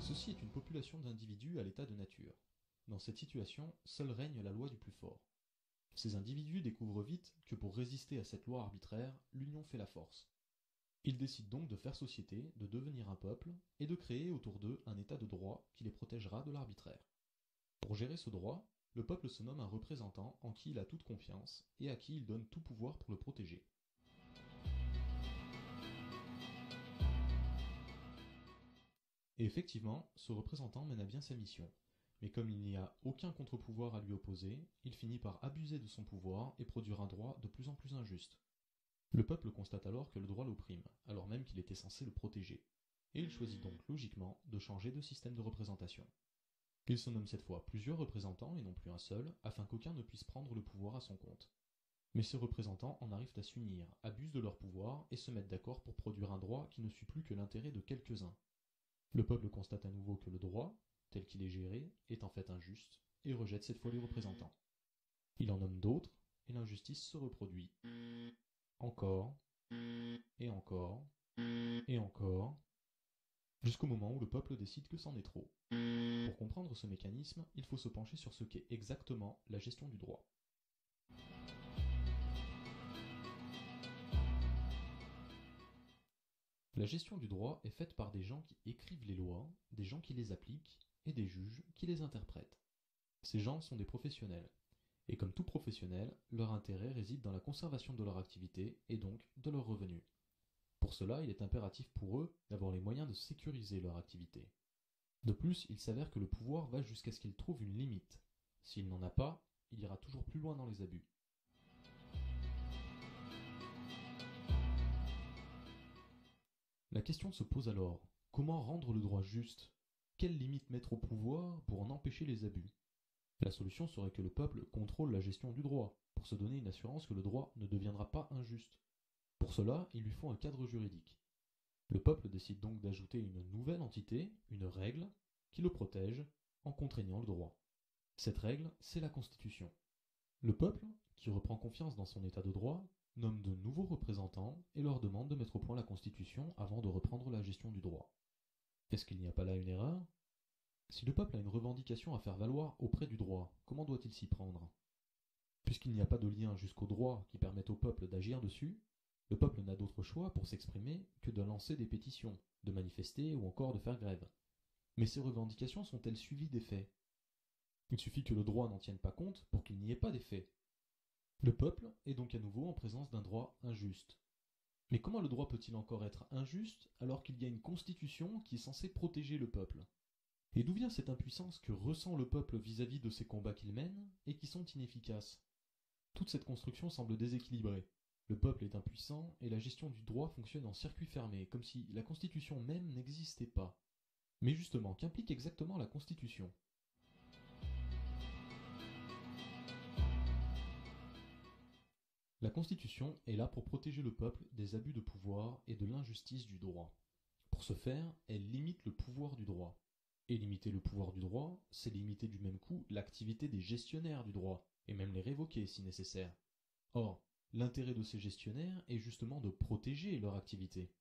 Ceci est une population d'individus à l'état de nature. Dans cette situation, seule règne la loi du plus fort. Ces individus découvrent vite que pour résister à cette loi arbitraire, l'union fait la force. Ils décident donc de faire société, de devenir un peuple, et de créer autour d'eux un état de droit qui les protégera de l'arbitraire. Pour gérer ce droit, le peuple se nomme un représentant en qui il a toute confiance et à qui il donne tout pouvoir pour le protéger. Et effectivement, ce représentant mène à bien sa mission. Mais comme il n'y a aucun contre-pouvoir à lui opposer, il finit par abuser de son pouvoir et produire un droit de plus en plus injuste. Le peuple constate alors que le droit l'opprime, alors même qu'il était censé le protéger. Et il choisit donc logiquement de changer de système de représentation. Il se nomme cette fois plusieurs représentants et non plus un seul, afin qu'aucun ne puisse prendre le pouvoir à son compte. Mais ces représentants en arrivent à s'unir, abusent de leur pouvoir et se mettent d'accord pour produire un droit qui ne suit plus que l'intérêt de quelques-uns. Le peuple constate à nouveau que le droit, tel qu'il est géré, est en fait injuste, et rejette cette fois les représentants. Il en nomme d'autres, et l'injustice se reproduit. Encore, et encore, et encore, jusqu'au moment où le peuple décide que c'en est trop. Pour comprendre ce mécanisme, il faut se pencher sur ce qu'est exactement la gestion du droit. La gestion du droit est faite par des gens qui écrivent les lois, des gens qui les appliquent, et des juges qui les interprètent. Ces gens sont des professionnels. Et comme tout professionnel, leur intérêt réside dans la conservation de leur activité et donc de leurs revenus. Pour cela, il est impératif pour eux d'avoir les moyens de sécuriser leur activité. De plus, il s'avère que le pouvoir va jusqu'à ce qu'il trouve une limite. S'il n'en a pas, il ira toujours plus loin dans les abus. La question se pose alors, comment rendre le droit juste? Quelles limites mettre au pouvoir pour en empêcher les abus? La solution serait que le peuple contrôle la gestion du droit, pour se donner une assurance que le droit ne deviendra pas injuste. Pour cela, il lui faut un cadre juridique. Le peuple décide donc d'ajouter une nouvelle entité, une règle, qui le protège, en contraignant le droit. Cette règle, c'est la Constitution. Le peuple, qui reprend confiance dans son état de droit, nomme de nouveaux représentants et leur demande de mettre au point la Constitution avant de reprendre la gestion du droit. Est-ce qu'il n'y a pas là une erreur? Si le peuple a une revendication à faire valoir auprès du droit, comment doit-il s'y prendre? Puisqu'il n'y a pas de lien jusqu'au droit qui permette au peuple d'agir dessus, le peuple n'a d'autre choix pour s'exprimer que de lancer des pétitions, de manifester ou encore de faire grève. Mais ces revendications sont-elles suivies d'effets? Il suffit que le droit n'en tienne pas compte pour qu'il n'y ait pas d'effet. Le peuple est donc à nouveau en présence d'un droit injuste. Mais comment le droit peut-il encore être injuste alors qu'il y a une constitution qui est censée protéger le peuple? Et d'où vient cette impuissance que ressent le peuple vis-à-vis de ces combats qu'il mène et qui sont inefficaces? Toute cette construction semble déséquilibrée. Le peuple est impuissant et la gestion du droit fonctionne en circuit fermé, comme si la Constitution même n'existait pas. Mais justement, qu'implique exactement la Constitution? La Constitution est là pour protéger le peuple des abus de pouvoir et de l'injustice du droit. Pour ce faire, elle limite le pouvoir du droit. Et limiter le pouvoir du droit, c'est limiter du même coup l'activité des gestionnaires du droit, et même les révoquer si nécessaire. Or, l'intérêt de ces gestionnaires est justement de protéger leur activité.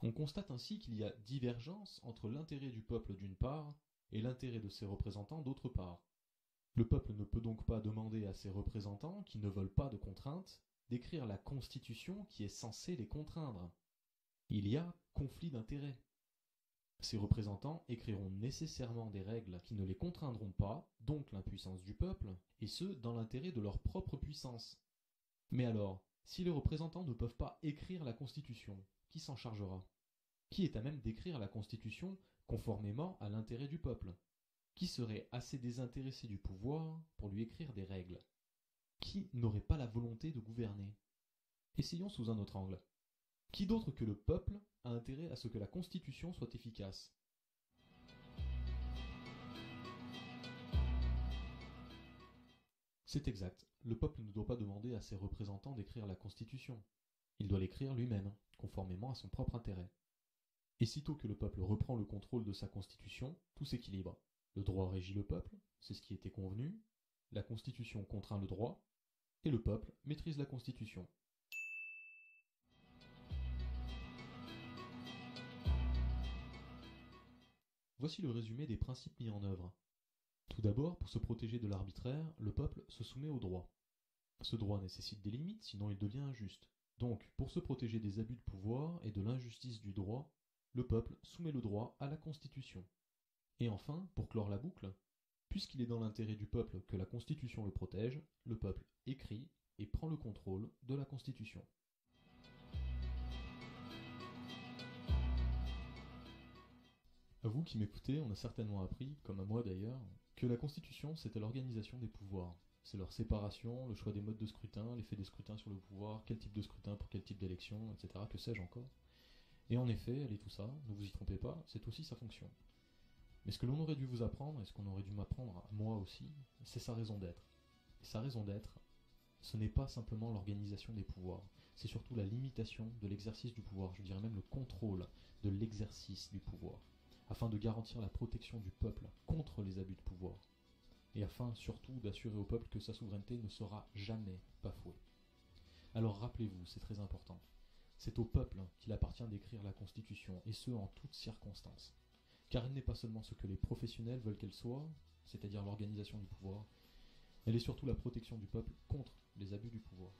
On constate ainsi qu'il y a divergence entre l'intérêt du peuple d'une part et l'intérêt de ses représentants d'autre part. Le peuple ne peut donc pas demander à ses représentants, qui ne veulent pas de contraintes, d'écrire la Constitution qui est censée les contraindre. Il y a conflit d'intérêts. Ces représentants écriront nécessairement des règles qui ne les contraindront pas, donc l'impuissance du peuple, et ce, dans l'intérêt de leur propre puissance. Mais alors, si les représentants ne peuvent pas écrire la Constitution, qui s'en chargera? Qui est à même d'écrire la Constitution conformément à l'intérêt du peuple? Qui serait assez désintéressé du pouvoir pour lui écrire des règles? Qui n'aurait pas la volonté de gouverner? Essayons sous un autre angle. Qui d'autre que le peuple a intérêt à ce que la Constitution soit efficace? C'est exact, le peuple ne doit pas demander à ses représentants d'écrire la Constitution. Il doit l'écrire lui-même, conformément à son propre intérêt. Et sitôt que le peuple reprend le contrôle de sa Constitution, tout s'équilibre. Le droit régit le peuple, c'est ce qui était convenu, la Constitution contraint le droit, et le peuple maîtrise la Constitution. Voici le résumé des principes mis en œuvre. Tout d'abord, pour se protéger de l'arbitraire, le peuple se soumet au droit. Ce droit nécessite des limites, sinon il devient injuste. Donc, pour se protéger des abus de pouvoir et de l'injustice du droit, le peuple soumet le droit à la Constitution. Et enfin, pour clore la boucle, puisqu'il est dans l'intérêt du peuple que la Constitution le protège, le peuple écrit et prend le contrôle de la Constitution. À vous qui m'écoutez, on a certainement appris, comme à moi d'ailleurs, que la Constitution c'était l'organisation des pouvoirs. C'est leur séparation, le choix des modes de scrutin, l'effet des scrutins sur le pouvoir, quel type de scrutin pour quel type d'élection, etc. Que sais-je encore. Et en effet, elle est tout ça, ne vous y trompez pas, c'est aussi sa fonction. Mais ce que l'on aurait dû vous apprendre, et ce qu'on aurait dû m'apprendre à moi aussi, c'est sa raison d'être. Et sa raison d'être, ce n'est pas simplement l'organisation des pouvoirs, c'est surtout la limitation de l'exercice du pouvoir, je dirais même le contrôle de l'exercice du pouvoir, afin de garantir la protection du peuple contre les abus de pouvoir, et afin surtout d'assurer au peuple que sa souveraineté ne sera jamais bafouée. Alors rappelez-vous, c'est très important, c'est au peuple qu'il appartient d'écrire la Constitution, et ce en toutes circonstances. Car elle n'est pas seulement ce que les professionnels veulent qu'elle soit, c'est-à-dire l'organisation du pouvoir, elle est surtout la protection du peuple contre les abus du pouvoir.